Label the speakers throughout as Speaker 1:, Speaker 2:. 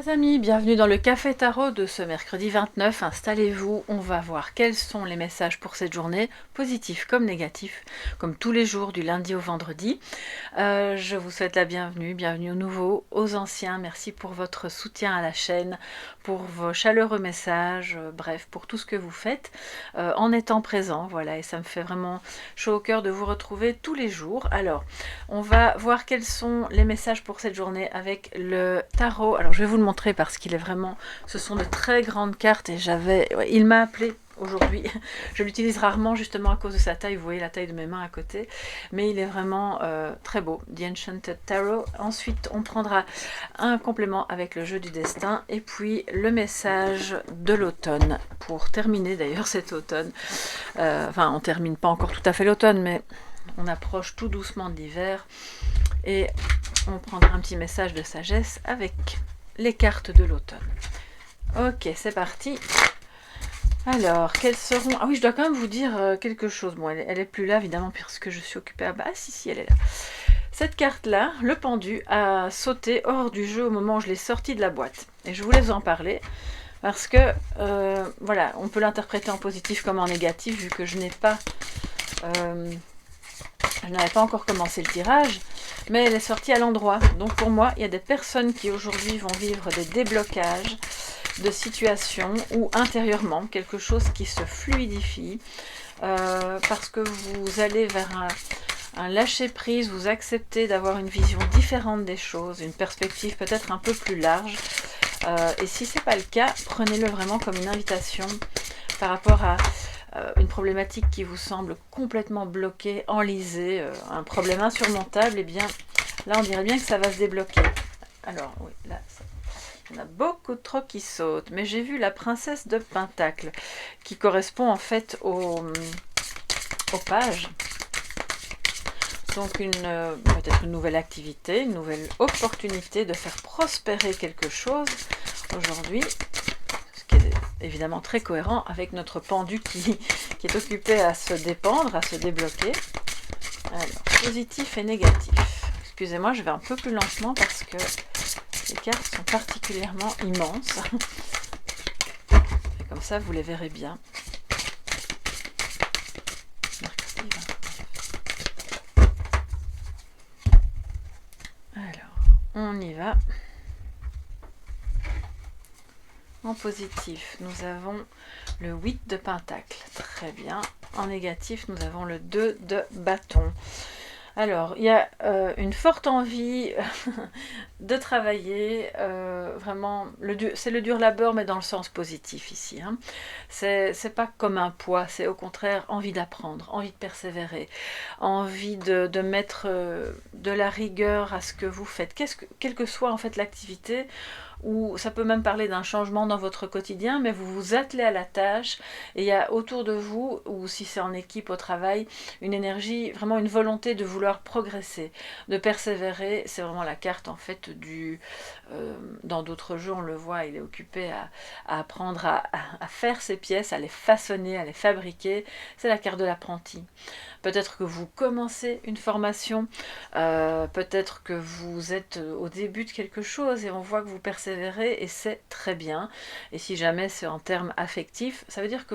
Speaker 1: Chers amis, bienvenue dans le Café Tarot de ce mercredi 29. Installez-vous, on va voir quels sont les messages pour cette journée, positifs comme négatifs, comme tous les jours du lundi au vendredi. Je vous souhaite la bienvenue, bienvenue aux nouveaux, aux anciens. Merci pour votre soutien à la chaîne, pour vos chaleureux messages, bref, pour tout ce que vous faites en étant présent. Voilà, et ça me fait vraiment chaud au cœur de vous retrouver tous les jours. Alors, on va voir quels sont les messages pour cette journée avec le tarot. Alors, je vais vous le montrer parce qu'il est vraiment... Ce sont de très grandes cartes et il m'a appelé aujourd'hui. Je l'utilise rarement justement à cause de sa taille. Vous voyez la taille de mes mains à côté. Mais il est vraiment très beau. The Enchanted Tarot. Ensuite, on prendra un complément avec le jeu du destin. Et puis, le message de l'automne. Pour terminer d'ailleurs cet automne. Enfin, on termine pas encore tout à fait l'automne, mais on approche tout doucement de l'hiver. Et on prendra un petit message de sagesse avec les cartes de l'automne. Ok, c'est parti. Alors, quelles seront... Ah oui, je dois quand même vous dire quelque chose. Bon, elle est plus là, évidemment, puisque je suis occupée à... Ah si, elle est là. Cette carte-là, le pendu, a sauté hors du jeu au moment où je l'ai sorti de la boîte. Et je voulais vous en parler, parce que, voilà, on peut l'interpréter en positif comme en négatif, vu que je n'ai pas... je n'avais pas encore commencé le tirage, mais elle est sortie à l'endroit. Donc pour moi, il y a des personnes qui aujourd'hui vont vivre des déblocages de situations ou intérieurement, quelque chose qui se fluidifie, parce que vous allez vers un lâcher-prise, vous acceptez d'avoir une vision différente des choses, une perspective peut-être un peu plus large. Et si ce n'est pas le cas, prenez-le vraiment comme une invitation par rapport à une problématique qui vous semble complètement bloquée, enlisée, un problème insurmontable, et bien là on dirait bien que ça va se débloquer. Alors oui, là il y en a beaucoup trop qui sautent, mais j'ai vu la princesse de Pentacle qui correspond en fait aux pages. Donc peut-être une nouvelle activité, une nouvelle opportunité de faire prospérer quelque chose aujourd'hui, ce qui est évidemment très cohérent avec notre pendu qui est occupé à se dépendre, à se débloquer. Alors, positif et négatif. Excusez-moi, je vais un peu plus lentement parce que les cartes sont particulièrement immenses. Et comme ça, vous les verrez bien. Alors, on y va. En positif, nous avons le 8 de Pentacle. Très bien. En négatif, nous avons le 2 de bâton. Alors, il y a une forte envie de travailler, vraiment, c'est le dur labeur, mais dans le sens positif ici. Hein. C'est pas comme un poids, c'est au contraire envie d'apprendre, envie de persévérer, envie de mettre de la rigueur à ce que vous faites, quelle que soit en fait l'activité, ou ça peut même parler d'un changement dans votre quotidien, mais vous vous attelez à la tâche, et il y a autour de vous, ou si c'est en équipe au travail, une énergie, vraiment une volonté de vouloir progresser, de persévérer. C'est vraiment la carte en fait dans d'autres jeux on le voit, il est occupé à apprendre à faire ses pièces, à les façonner, à les fabriquer. C'est la carte de l'apprenti. Peut-être que vous commencez une formation, peut-être que vous êtes au début de quelque chose et on voit que vous persévérez et c'est très bien. Et si jamais c'est en termes affectifs, ça veut dire que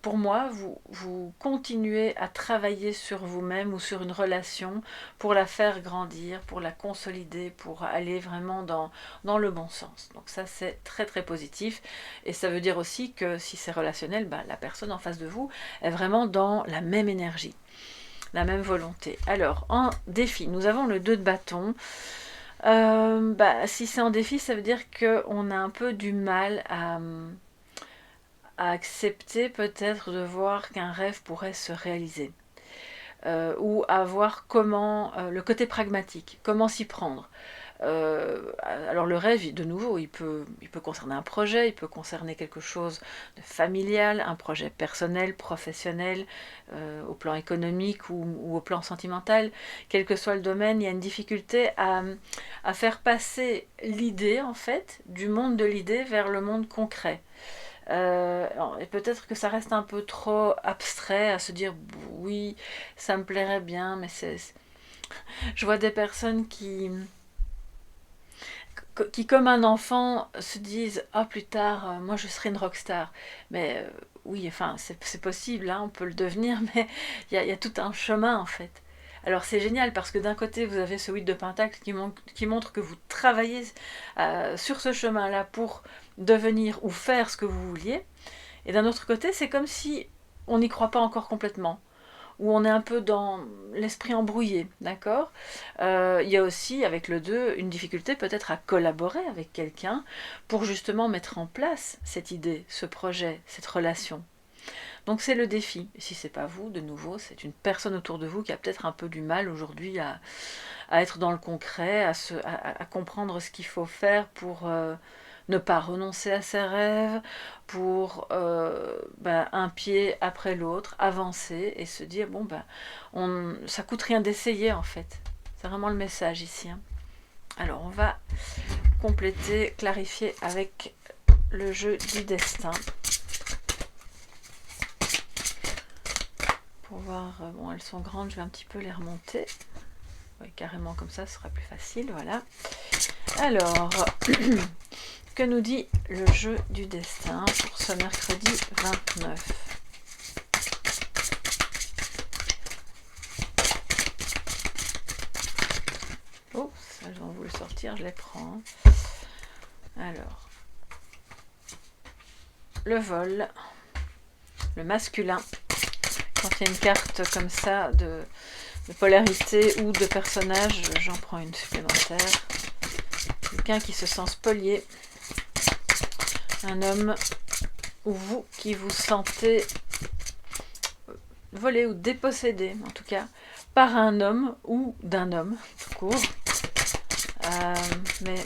Speaker 1: pour moi, vous continuez à travailler sur vous-même ou sur une relation pour la faire grandir, pour la consolider, pour aller vraiment dans le bon sens. Donc ça, c'est très très positif. Et ça veut dire aussi que si c'est relationnel, la personne en face de vous est vraiment dans la même énergie, la même volonté. Alors, en défi, nous avons le 2 de bâton. Si c'est en défi, ça veut dire qu'on a un peu du mal à accepter peut-être de voir qu'un rêve pourrait se réaliser. Ou à voir comment, le côté pragmatique, comment s'y prendre. Alors le rêve, de nouveau, il peut concerner un projet, il peut concerner quelque chose de familial, un projet personnel, professionnel, au plan économique ou au plan sentimental. Quel que soit le domaine, il y a une difficulté à faire passer l'idée, en fait, du monde de l'idée vers le monde concret. Et peut-être que ça reste un peu trop abstrait à se dire oui, ça me plairait bien, mais je vois des personnes qui qui comme un enfant se disent ah plus tard moi je serai une rockstar, mais oui enfin c'est possible hein, on peut le devenir mais il y a tout un chemin en fait. Alors c'est génial parce que d'un côté vous avez ce 8 de pentacle qui montre que vous travaillez sur ce chemin là pour devenir ou faire ce que vous vouliez, et d'un autre côté c'est comme si on n'y croit pas encore complètement, où on est un peu dans l'esprit embrouillé, d'accord. Il y a aussi, avec le 2, une difficulté peut-être à collaborer avec quelqu'un pour justement mettre en place cette idée, ce projet, cette relation. Donc c'est le défi. Et si c'est pas vous, de nouveau, c'est une personne autour de vous qui a peut-être un peu du mal aujourd'hui à être dans le concret, à comprendre ce qu'il faut faire pour ne pas renoncer à ses rêves, pour un pied après l'autre, avancer et se dire bon ça coûte rien d'essayer en fait. C'est vraiment le message ici. Hein. Alors on va compléter, clarifier avec le jeu du destin. Pour voir, bon elles sont grandes, je vais un petit peu les remonter. Oui, carrément comme ça, ce sera plus facile, voilà. Alors, que nous dit le jeu du destin pour ce mercredi 29 ? Oh, ça, je vais vous le sortir, je les prends. Alors, le vol, le masculin. Quand il y a une carte comme ça de polarité ou de personnage, j'en prends une supplémentaire. Quelqu'un qui se sent spolié. Un homme ou vous qui vous sentez volé ou dépossédé, en tout cas, par un homme ou d'un homme, tout court. Mais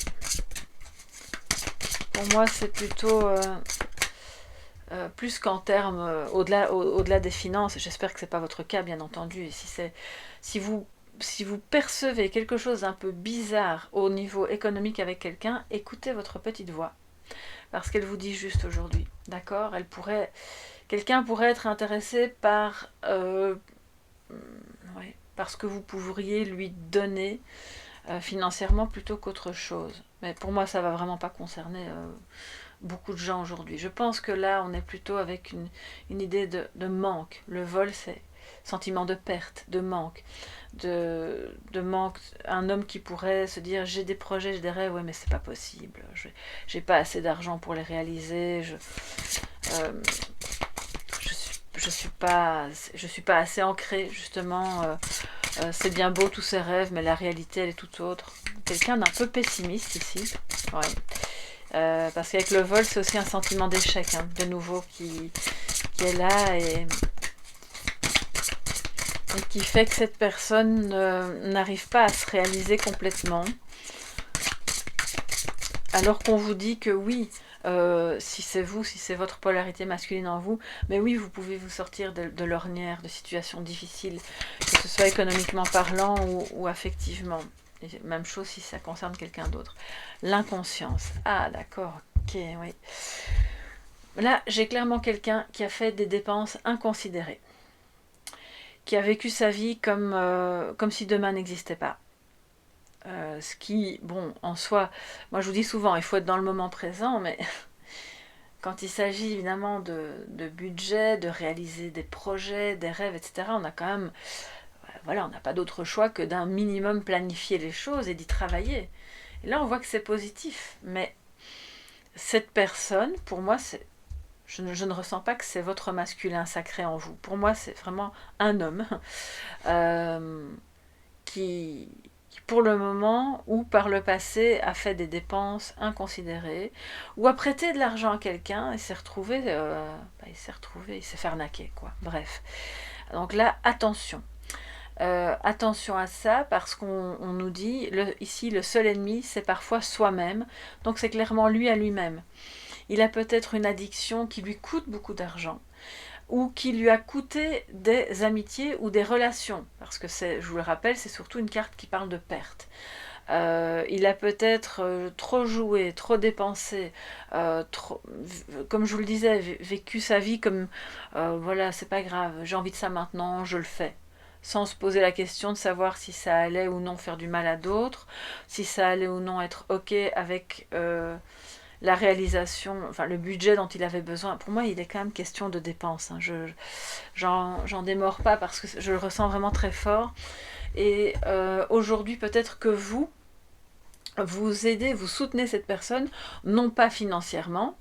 Speaker 1: pour moi, c'est plutôt plus qu'en termes au-delà des finances. J'espère que ce n'est pas votre cas, bien entendu. Et si vous percevez quelque chose d'un peu bizarre au niveau économique avec quelqu'un, écoutez votre petite voix. Parce qu'elle vous dit juste aujourd'hui, d'accord ? Quelqu'un pourrait être intéressé par ce que vous pourriez lui donner financièrement plutôt qu'autre chose. Mais pour moi, ça ne va vraiment pas concerner beaucoup de gens aujourd'hui. Je pense que là, on est plutôt avec une idée de manque. Le vol, c'est sentiment de perte, de manque. De manque, un homme qui pourrait se dire j'ai des projets, j'ai des rêves, ouais mais c'est pas possible, j'ai pas assez d'argent pour les réaliser, je suis pas assez ancré justement, c'est bien beau tous ces rêves mais la réalité elle est tout autre. Quelqu'un d'un peu pessimiste ici, ouais. Parce qu'avec le vol c'est aussi un sentiment d'échec hein, de nouveau qui est là et qui fait que cette personne n'arrive pas à se réaliser complètement. Alors qu'on vous dit que oui, si c'est vous, si c'est votre polarité masculine en vous, mais oui, vous pouvez vous sortir de l'ornière, de situations difficiles, que ce soit économiquement parlant ou affectivement. Et même chose si ça concerne quelqu'un d'autre. L'inconscience. Ah d'accord, ok, oui. Là, j'ai clairement quelqu'un qui a fait des dépenses inconsidérées, qui a vécu sa vie comme si demain n'existait pas. Ce qui, bon, en soi, moi je vous dis souvent, il faut être dans le moment présent, mais quand il s'agit évidemment de budget, de réaliser des projets, des rêves, etc., on a quand même, voilà, on n'a pas d'autre choix que d'un minimum planifier les choses et d'y travailler. Et là, on voit que c'est positif, mais cette personne, pour moi, je ne ressens pas que c'est votre masculin sacré en vous. Pour moi, c'est vraiment un homme qui, pour le moment, ou par le passé, a fait des dépenses inconsidérées, ou a prêté de l'argent à quelqu'un et s'est retrouvé, il s'est fait arnaquer, quoi. Bref. Donc là, attention. Attention à ça, parce qu'on nous dit, ici, le seul ennemi, c'est parfois soi-même. Donc c'est clairement lui à lui-même. Il a peut-être une addiction qui lui coûte beaucoup d'argent, ou qui lui a coûté des amitiés ou des relations, parce que je vous le rappelle, c'est surtout une carte qui parle de perte. Il a peut-être trop joué, trop dépensé, comme je vous le disais, vécu sa vie comme voilà, c'est pas grave, j'ai envie de ça maintenant, je le fais. sans se poser la question de savoir si ça allait ou non faire du mal à d'autres, si ça allait ou non être ok avec la réalisation, enfin le budget dont il avait besoin. Pour moi, il est quand même question de dépenses. Hein. J'en démords pas parce que je le ressens vraiment très fort. Et aujourd'hui, peut-être que vous aidez, vous soutenez cette personne, non pas financièrement,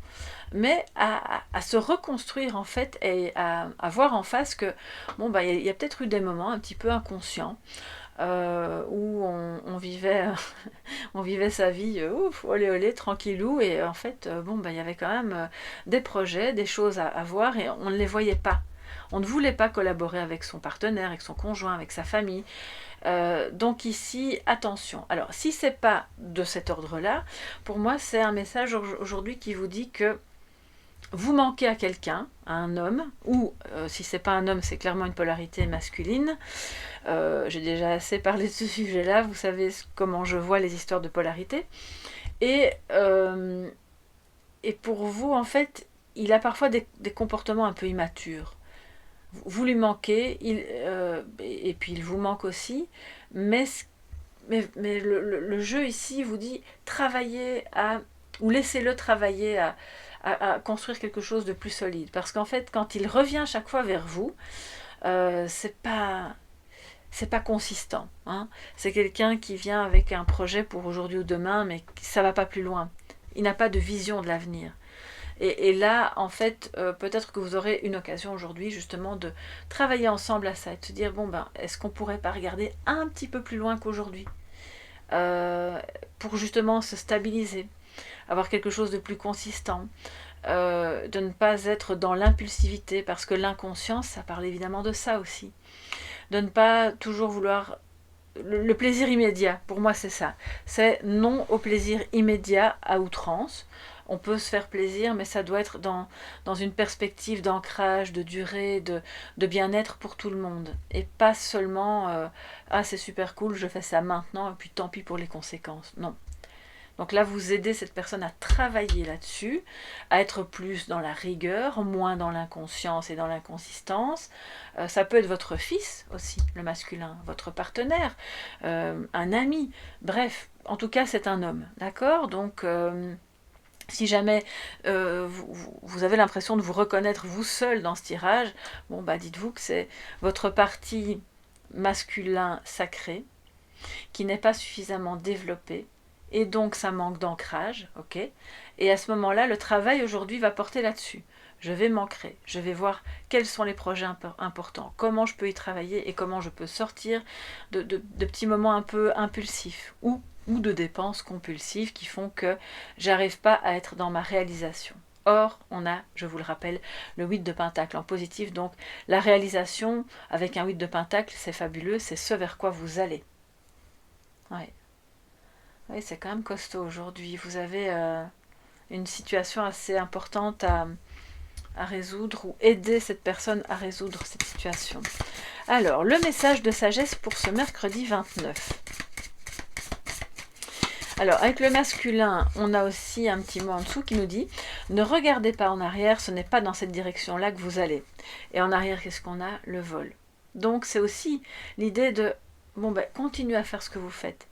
Speaker 1: mais à se reconstruire en fait et à voir en face que bon bah il y a peut-être eu des moments un petit peu inconscients où on vivait on vivait sa vie ouf, olé olé, tranquillou, et en fait bon bah il y avait quand même des projets, des choses à voir, et on ne les voyait pas. On ne voulait pas collaborer avec son partenaire, avec son conjoint, avec sa famille. Donc ici, attention. Alors, si c'est pas de cet ordre-là, pour moi, c'est un message aujourd'hui qui vous dit que vous manquez à quelqu'un, à un homme, ou si c'est pas un homme, c'est clairement une polarité masculine. J'ai déjà assez parlé de ce sujet-là, vous savez comment je vois les histoires de polarité. Et pour vous, en fait, il a parfois des comportements un peu immatures. Vous lui manquez, et puis il vous manque aussi, mais le jeu ici vous dit travaillez ou laissez-le travailler à construire quelque chose de plus solide. Parce qu'en fait, quand il revient chaque fois vers vous, c'est pas consistant. Hein. C'est quelqu'un qui vient avec un projet pour aujourd'hui ou demain, mais ça va pas plus loin. Il n'a pas de vision de l'avenir. Et là, en fait, peut-être que vous aurez une occasion aujourd'hui justement de travailler ensemble à ça et de se dire, bon ben, est-ce qu'on pourrait pas regarder un petit peu plus loin qu'aujourd'hui pour justement se stabiliser, avoir quelque chose de plus consistant, de ne pas être dans l'impulsivité, parce que l'inconscience, ça parle évidemment de ça aussi. De ne pas toujours vouloir le plaisir immédiat, pour moi c'est ça. C'est non au plaisir immédiat à outrance. On peut se faire plaisir, mais ça doit être dans une perspective d'ancrage, de durée, de bien-être pour tout le monde. Et pas seulement ah c'est super cool, je fais ça maintenant, et puis tant pis pour les conséquences. Non. Donc là, vous aidez cette personne à travailler là-dessus, à être plus dans la rigueur, moins dans l'inconscience et dans l'inconsistance. Ça peut être votre fils aussi, le masculin, votre partenaire, un ami, bref, en tout cas, c'est un homme, d'accord ? Donc, si jamais vous avez l'impression de vous reconnaître vous seul dans ce tirage, bon, bah dites-vous que c'est votre partie masculin sacré qui n'est pas suffisamment développée, et donc ça manque d'ancrage, ok. Et à ce moment-là, le travail aujourd'hui va porter là-dessus. Je vais m'ancrer, je vais voir quels sont les projets importants, comment je peux y travailler et comment je peux sortir de petits moments un peu impulsifs ou de dépenses compulsives qui font que j'arrive pas à être dans ma réalisation. Or, on a, je vous le rappelle, le 8 de Pentacle en positif, donc la réalisation avec un 8 de Pentacle, c'est fabuleux, c'est ce vers quoi vous allez. Ouais. Oui, c'est quand même costaud aujourd'hui. Vous avez une situation assez importante à résoudre, ou aider cette personne à résoudre cette situation. Alors, le message de sagesse pour ce mercredi 29. Alors, avec le masculin, on a aussi un petit mot en dessous qui nous dit « Ne regardez pas en arrière, ce n'est pas dans cette direction-là que vous allez. » Et en arrière, qu'est-ce qu'on a ? Le vol. Donc, c'est aussi l'idée de « Bon, ben, continuez à faire ce que vous faites. »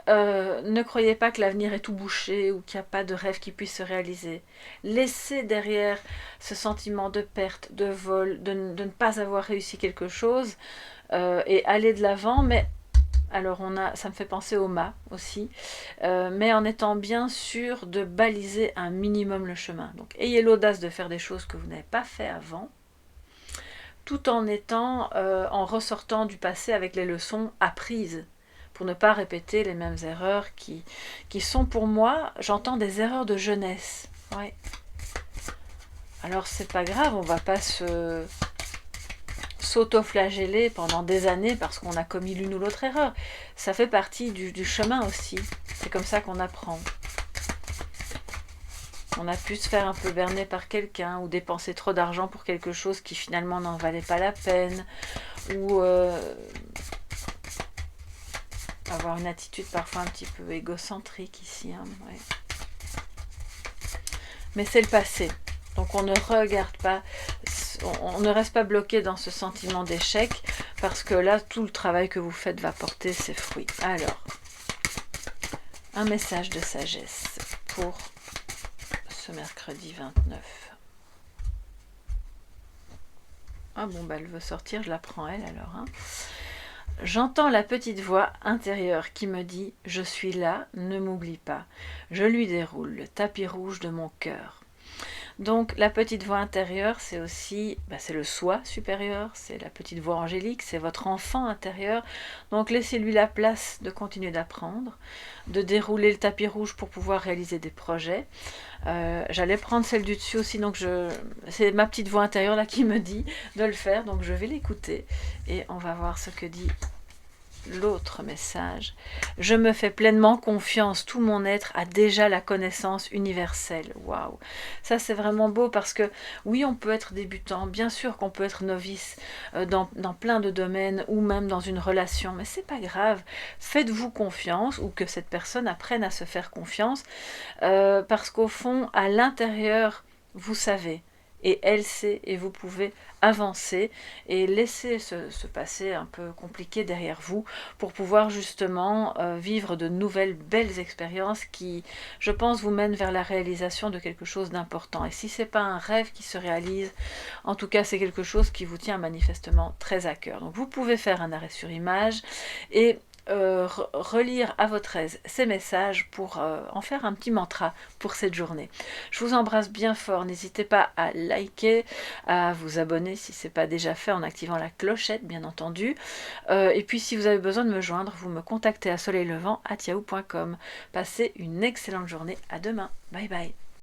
Speaker 1: Ne croyez pas que l'avenir est tout bouché ou qu'il n'y a pas de rêve qui puisse se réaliser. Laissez derrière ce sentiment de perte, de vol, de ne pas avoir réussi quelque chose et aller de l'avant. Mais alors ça me fait penser au mât aussi, mais en étant bien sûr de baliser un minimum le chemin. Donc ayez l'audace de faire des choses que vous n'avez pas fait avant, tout en en ressortant du passé avec les leçons apprises, pour ne pas répéter les mêmes erreurs qui sont pour moi, j'entends des erreurs de jeunesse. Ouais. Alors c'est pas grave, on va pas s'auto-flageller pendant des années parce qu'on a commis l'une ou l'autre erreur. Ça fait partie du chemin aussi. C'est comme ça qu'on apprend. On a pu se faire un peu berner par quelqu'un ou dépenser trop d'argent pour quelque chose qui finalement n'en valait pas la peine, ou avoir une attitude parfois un petit peu égocentrique ici. Hein, ouais. Mais c'est le passé. Donc on ne regarde pas, on ne reste pas bloqué dans ce sentiment d'échec. parce que là, tout le travail que vous faites va porter ses fruits. Alors, un message de sagesse pour ce mercredi 29. Ah bon, bah elle veut sortir, je la prends elle alors. Hein. J'entends la petite voix intérieure qui me dit « Je suis là, ne m'oublie pas ». Je lui déroule le tapis rouge de mon cœur. Donc la petite voix intérieure, c'est aussi, c'est le soi supérieur, c'est la petite voix angélique, c'est votre enfant intérieur. Donc laissez-lui la place de continuer d'apprendre, de dérouler le tapis rouge pour pouvoir réaliser des projets. J'allais prendre celle du dessus aussi, donc c'est ma petite voix intérieure là qui me dit de le faire, donc je vais l'écouter et on va voir ce que dit l'autre message. Je me fais pleinement confiance, tout mon être a déjà la connaissance universelle. Waouh, ça c'est vraiment beau parce que oui, on peut être débutant, bien sûr qu'on peut être novice dans plein de domaines ou même dans une relation, mais c'est pas grave. Faites-vous confiance ou que cette personne apprenne à se faire confiance parce qu'au fond, à l'intérieur, vous savez. Et elle sait, et vous pouvez avancer et laisser ce passé un peu compliqué derrière vous pour pouvoir justement vivre de nouvelles belles expériences qui, je pense, vous mènent vers la réalisation de quelque chose d'important. Et si ce n'est pas un rêve qui se réalise, en tout cas c'est quelque chose qui vous tient manifestement très à cœur. Donc vous pouvez faire un arrêt sur image et relire à votre aise ces messages pour en faire un petit mantra pour cette journée. Je vous embrasse bien fort, n'hésitez pas à liker, à vous abonner si ce n'est pas déjà fait en activant la clochette bien entendu, et puis si vous avez besoin de me joindre, vous me contactez à soleillevent@yahoo.com. Passez une excellente journée, à demain, bye bye.